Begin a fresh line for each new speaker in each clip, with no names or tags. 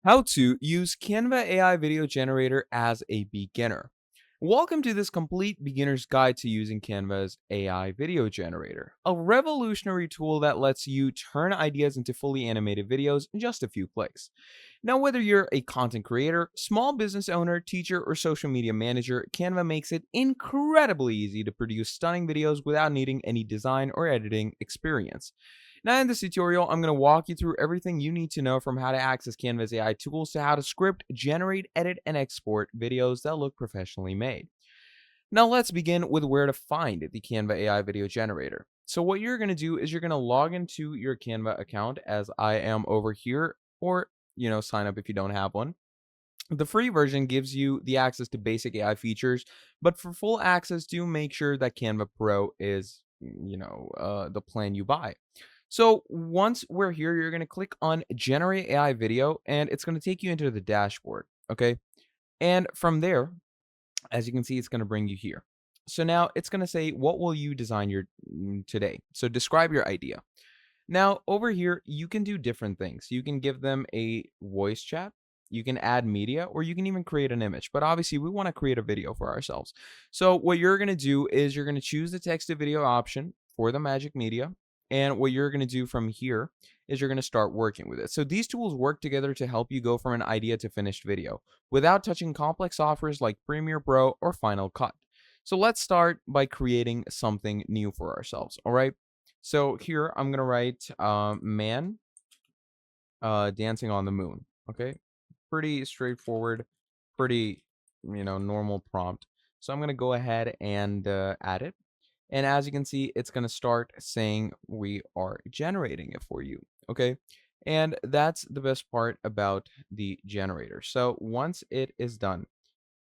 How to use Canva AI Video Generator as a beginner. Welcome to this complete beginner's guide to using Canva's AI Video Generator, a revolutionary tool that lets you turn ideas into fully animated videos in just a few clicks. Now, whether you're a content creator, small business owner, teacher, or social media manager, Canva makes it incredibly easy to produce stunning videos without needing any design or editing experience. Now, in this tutorial, I'm going to walk you through everything you need to know from how to access Canva's AI tools to how to script, generate, edit, and export videos that look professionally made. Now, let's begin with where to find the Canva AI Video Generator. So, what you're going to do is you're going to log into your Canva account as I am over here, or sign up if you don't have one. The free version gives you the access to basic AI features, but for full access, do make sure that Canva Pro is, the plan you buy. So once we're here, you're going to click on Generate AI Video, and it's going to take you into the dashboard. Okay. And from there, as you can see, it's going to bring you here. So now it's going to say, what will you design your today? So describe your idea. Now, over here, you can do different things. You can give them a voice chat, you can add media, or you can even create an image. But obviously, we want to create a video for ourselves. So, what you're going to do is you're going to choose the text to video option for the magic media. And what you're going to do from here is you're going to start working with it. So, these tools work together to help you go from an idea to finished video without touching complex softwares like Premiere Pro or Final Cut. So, let's start by creating something new for ourselves. All right. So here I'm gonna write man dancing on the moon. Okay, pretty straightforward, pretty normal prompt. So I'm gonna go ahead and add it. And as you can see, it's gonna start saying we are generating it for you. Okay, and that's the best part about the generator. So once it is done,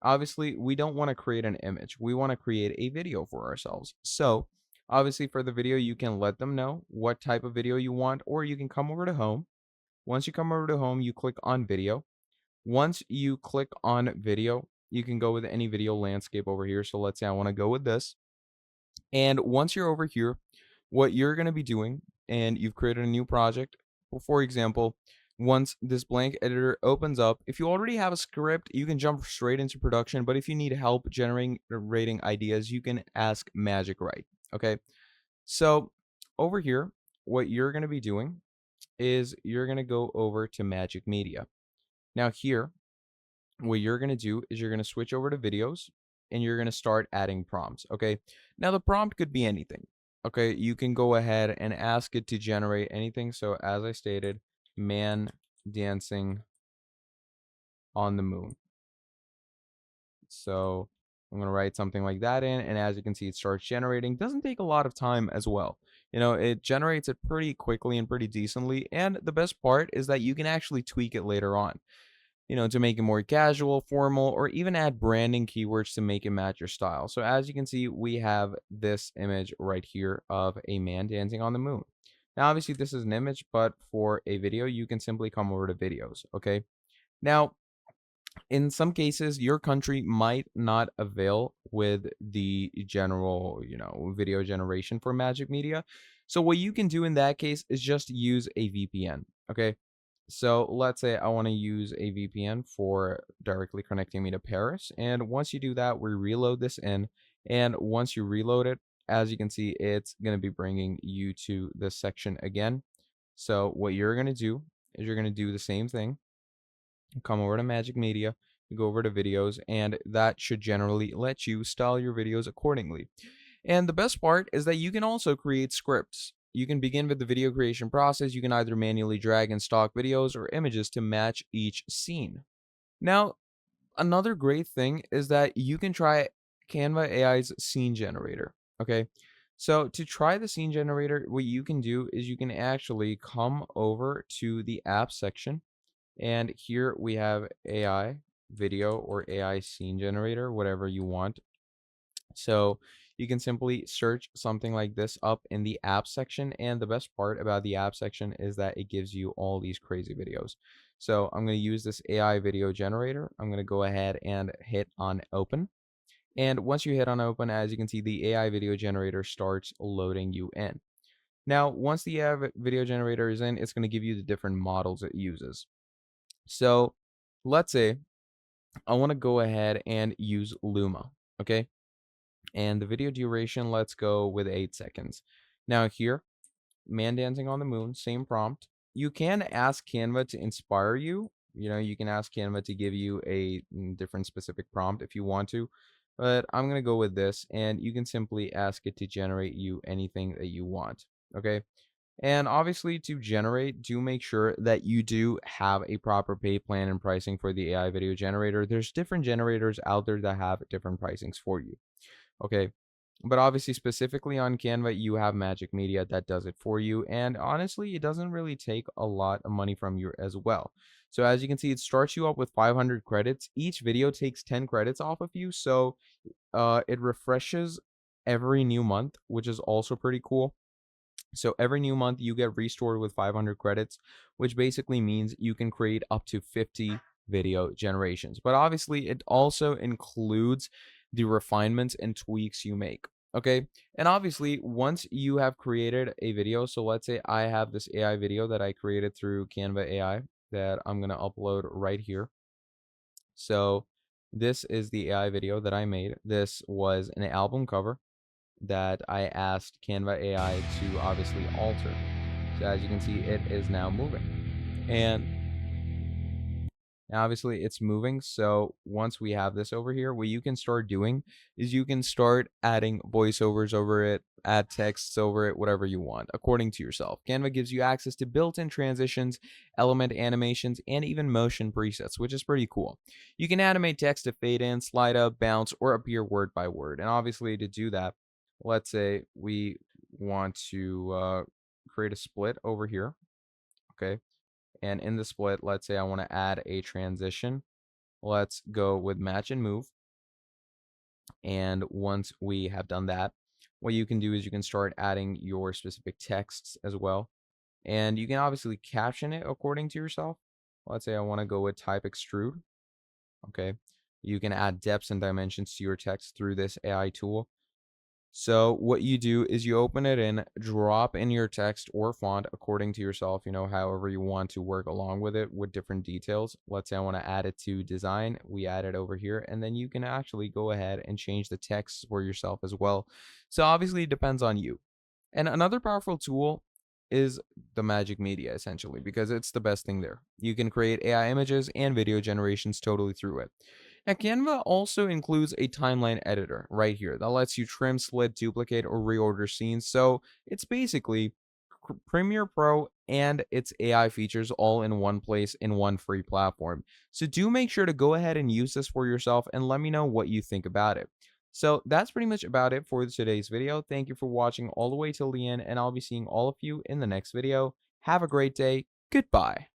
obviously we don't want to create an image, we want to create a video for ourselves. So obviously for the video, you can let them know what type of video you want, or you can come over to home. Once you come over to home, you click on video. Once you click on video, you can go with any video landscape over here. So let's say I want to go with this. And once you're over here, what you're going to be doing, and you've created a new project, for example, once this blank editor opens up, if you already have a script, you can jump straight into production. But if you need help generating ideas, you can ask Magic Write. Okay. So over here, what you're going to be doing is you're going to go over to Magic Media. Now, here, what you're going to do is you're going to switch over to videos and you're going to start adding prompts. Okay. Now, the prompt could be anything. Okay. You can go ahead and ask it to generate anything. So, as I stated, man dancing on the moon. So, I'm going to write something like that in. And as you can see, it starts generating. Doesn't take a lot of time as well. It generates it pretty quickly and pretty decently. And the best part is that you can actually tweak it later on, to make it more casual, formal, or even add branding keywords to make it match your style. So as you can see, we have this image right here of a man dancing on the moon. Now, obviously, this is an image, but for a video, you can simply come over to videos. Okay. Now, in some cases, your country might not avail with the general, video generation for Magic Media. So what you can do in that case is just use a VPN. Okay. So let's say I want to use a VPN for directly connecting me to Paris. And once you do that, we reload this in. And once you reload it, as you can see, it's going to be bringing you to this section again. So what you're going to do is you're going to do the same thing. Come over to Magic Media, you go over to videos, and that should generally let you style your videos accordingly. And the best part is that you can also create scripts. You can begin with the video creation process. You can either manually drag in stock videos or images to match each scene. Now, another great thing is that you can try Canva AI's scene generator. Okay. So to try the scene generator, what you can do is you can actually come over to the app section, and here we have AI video or AI scene generator, whatever you want. So you can simply search something like this up in the app section. And the best part about the app section is that it gives you all these crazy videos. So I'm going to use this AI video generator. I'm going to go ahead and hit on open. And once you hit on open, as you can see, the AI video generator starts loading you in. Now, once the AI video generator is in, it's going to give you the different models it uses. So let's say I want to go ahead and use Luma. Okay. And the video duration, let's go with 8 seconds. Now here, man dancing on the moon, same prompt. You can ask Canva to inspire you. You can ask Canva to give you a different specific prompt if you want to. But I'm going to go with this, and you can simply ask it to generate you anything that you want. Okay. And obviously, to generate, do make sure that you do have a proper pay plan and pricing for the AI video generator. There's different generators out there that have different pricings for you. Okay. But obviously, specifically on Canva, you have Magic Media that does it for you. And honestly, it doesn't really take a lot of money from you as well. So as you can see, it starts you up with 500 credits. Each video takes 10 credits off of you. So it refreshes every new month, which is also pretty cool. So every new month you get restored with 500 credits, which basically means you can create up to 50 video generations. But obviously, it also includes the refinements and tweaks you make. Okay. And obviously, once you have created a video, so let's say I have this AI video that I created through Canva AI that I'm going to upload right here. So this is the AI video that I made. This was an album cover that I asked Canva AI to obviously alter. So as you can see, it is now moving. And obviously it's moving. So once we have this over here, what you can start doing is you can start adding voiceovers over it, add texts over it, whatever you want, according to yourself. Canva gives you access to built-in transitions, element animations, and even motion presets, which is pretty cool. You can animate text to fade in, slide up, bounce, or appear word by word. And obviously to do that, let's say we want to create a split over here. Okay. And in the split, let's say I want to add a transition. Let's go with match and move. And once we have done that, what you can do is you can start adding your specific texts as well. And you can obviously caption it according to yourself. Let's say I want to go with type extrude. Okay. You can add depths and dimensions to your text through this AI tool. So what you do is you open it in, drop in your text or font according to yourself, however you want to work along with it with different details. Let's say I want to add it to design. We add it over here, and then you can actually go ahead and change the text for yourself as well. So obviously it depends on you. And another powerful tool is the Magic Media, essentially, because it's the best thing there. You can create AI images and video generations totally through it. Now, Canva also includes a timeline editor right here that lets you trim, split, duplicate, or reorder scenes. So it's basically Premiere Pro and its AI features all in one place in one free platform. So do make sure to go ahead and use this for yourself and let me know what you think about it. So that's pretty much about it for today's video. Thank you for watching all the way till the end, and I'll be seeing all of you in the next video. Have a great day. Goodbye.